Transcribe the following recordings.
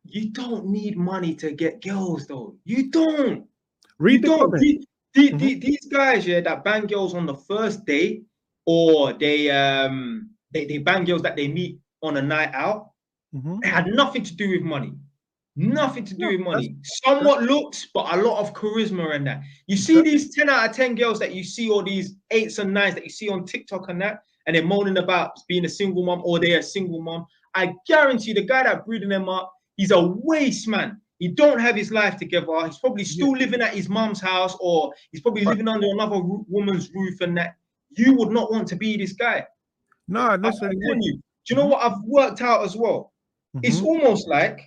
you don't need money to get girls, though. You don't. Read the comment. These guys, yeah, that bang girls on the first date, or they bang girls that they meet on a night out. It had nothing to do with money. Nothing to do with money. Somewhat looks, but a lot of charisma and that. You see these 10 out of 10 girls that you see, or these 8s and 9s that you see on TikTok and that, and they're moaning about being a single mom, or they're a single mom. I guarantee the guy that breeding them up, he's a waste man. He don't have his life together. He's probably still living at his mom's house, or he's probably living under another woman's roof and that. You would not want to be this guy. No, necessarily. Do you know what I've worked out as well? It's almost like,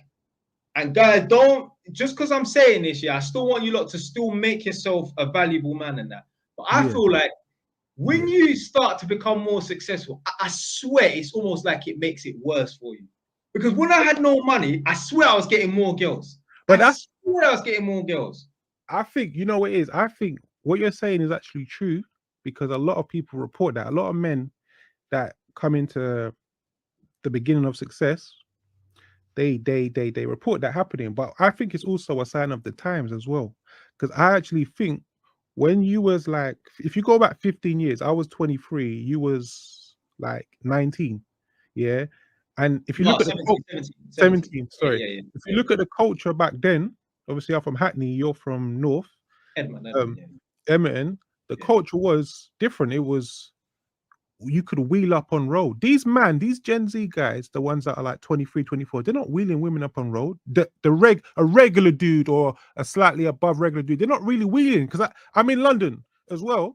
and guys, don't, just because I'm saying this, yeah, I still want you lot to still make yourself a valuable man and that. But I feel like when you start to become more successful, I swear it's almost like it makes it worse for you. Because when I had no money, I swear I was getting more girls. But I swear I was getting more girls. I think, you know what it is? I think what you're saying is actually true, because a lot of people report that. A lot of men that come into the beginning of success, they report that happening. But I think it's also a sign of the times as well. Because I actually think when you was like, if you go back 15 years, I was 23, you was like 19. Yeah. And if you look at 17, sorry. Yeah. If you look at the culture back then, obviously I'm from Hackney, you're from North. Edmonton, the culture was different. It was, you could wheel up on road. These Gen Z guys, the ones that are like 23, 24, they're not wheeling women up on road. A regular dude or a slightly above regular dude, they're not really wheeling, because I'm in London as well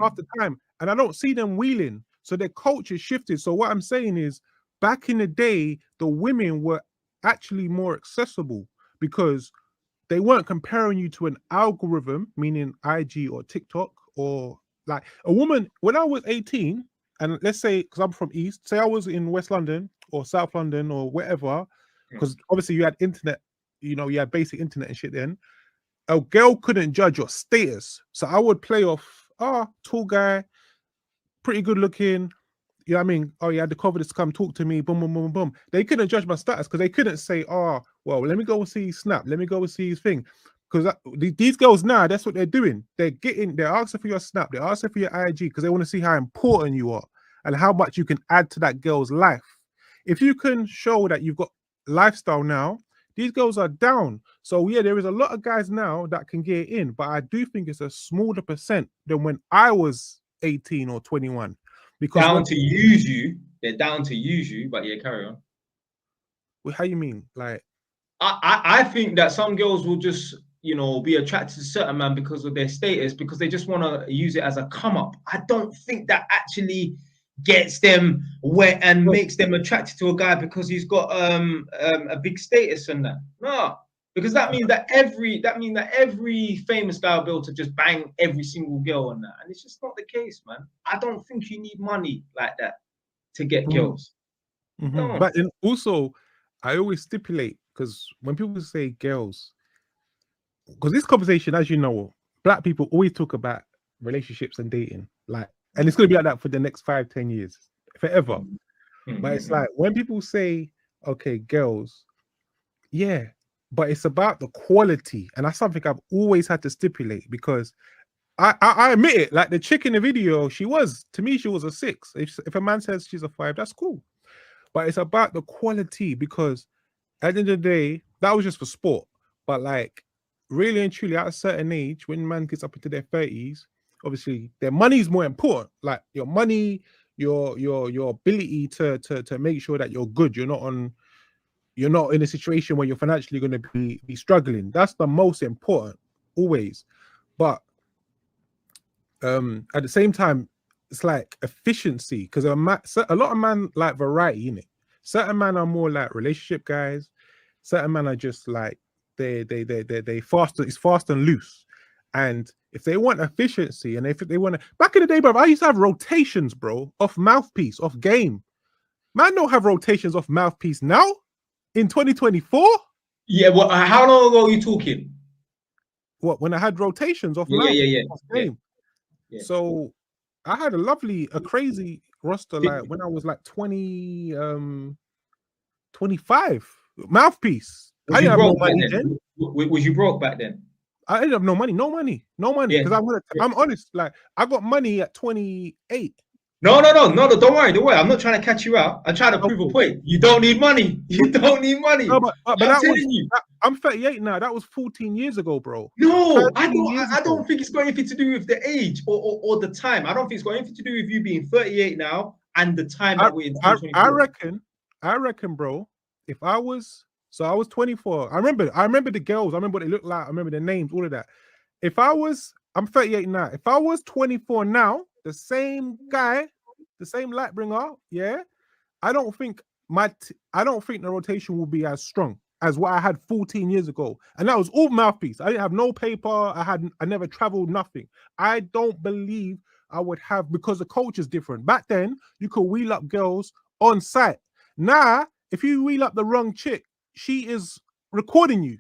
half the time, and I don't see them wheeling. So their culture shifted. So what I'm saying is, back in the day, the women were actually more accessible because they weren't comparing you to an algorithm, meaning IG or TikTok, or like a woman. When I was 18, and let's say, because I'm from East, say I was in West London or South London or wherever, because obviously you had internet, you know, you had basic internet and shit then, a girl couldn't judge your status. So I would play off, tall guy, pretty good looking, you know what I mean? Oh, you had the confidence to come talk to me, boom, boom, boom, boom. They couldn't judge my status because they couldn't say, well, let me go and see his snap. Let me go and see his thing. Because these girls now, that's what they're doing. They're asking for your snap. They're asking for your IG because they want to see how important you are and how much you can add to that girl's life. If you can show that you've got lifestyle now, these girls are down. So yeah, there is a lot of guys now that can get in, but I do think it's a smaller percent than when I was 18 or 21. Because down to use you, they're down to use you, but yeah, carry on. Well, how you mean? Like, I think that some girls will just, you know, be attracted to certain man because of their status, because they just want to use it as a come up. I don't think that actually gets them wet and makes them attracted to a guy because he's got a big status and that. No. Because that means that every famous guy will be able to just bang every single girl on that. And it's just not the case, man. I don't think you need money like that to get girls. No. But then also, I always stipulate, because when people say girls, because this conversation, as you know, black people always talk about relationships and dating. Like, and it's going to be like that for the next 5-10 years, forever. But it's like, when people say, okay, girls, yeah, but it's about the quality, and that's something I've always had to stipulate, because I admit it. Like the chick in the video, to me she was a 6. If a man says she's a 5, that's cool. But it's about the quality, because at the end of the day, that was just for sport. But like, really and truly, at a certain age, when man gets up into their 30s, obviously their money is more important. Like your money, your ability to make sure that you're good. You're not in a situation where you're financially going to be struggling. That's the most important, always. But at the same time, it's like efficiency, because a lot of men like variety in it. Certain men are more like relationship guys. Certain men are just like they fast. It's fast and loose. And if they want efficiency, and if they want to, back in the day, bro, I used to have rotations, bro, off mouthpiece, off game. Man, don't have rotations off mouthpiece now. In 2024? Yeah, well, how long ago are you talking? What, when I had rotations off game? Yeah. So I had a crazy roster, like when I was like 25 mouthpiece. Was I you didn't have no broke back money then? then. Was you broke back then? I didn't have no money. Yeah. Because I'm honest. Like I got money at 28. No. Don't worry. I'm not trying to catch you out. I'm trying to prove a point. You don't need money. You don't need money. No, but I'm that telling was. you. I'm 38 now. That was 14 years ago, bro. No, 13 years I ago. don't think it's got anything to do with the age or the time. I don't think it's got anything to do with you being 38 now and the time that we're in 2024. I reckon, bro. If I was 24. I remember the girls. I remember what they looked like. I remember their names, all of that. I'm 38 now. If I was 24 now, the same guy, the same light bringer, yeah, I don't think the rotation will be as strong as what I had 14 years ago. And that was all mouthpiece. I didn't have no paper. I never traveled, nothing. I don't believe I would have, because the culture is different. Back then, you could wheel up girls on site. Now, if you wheel up the wrong chick, she is recording you.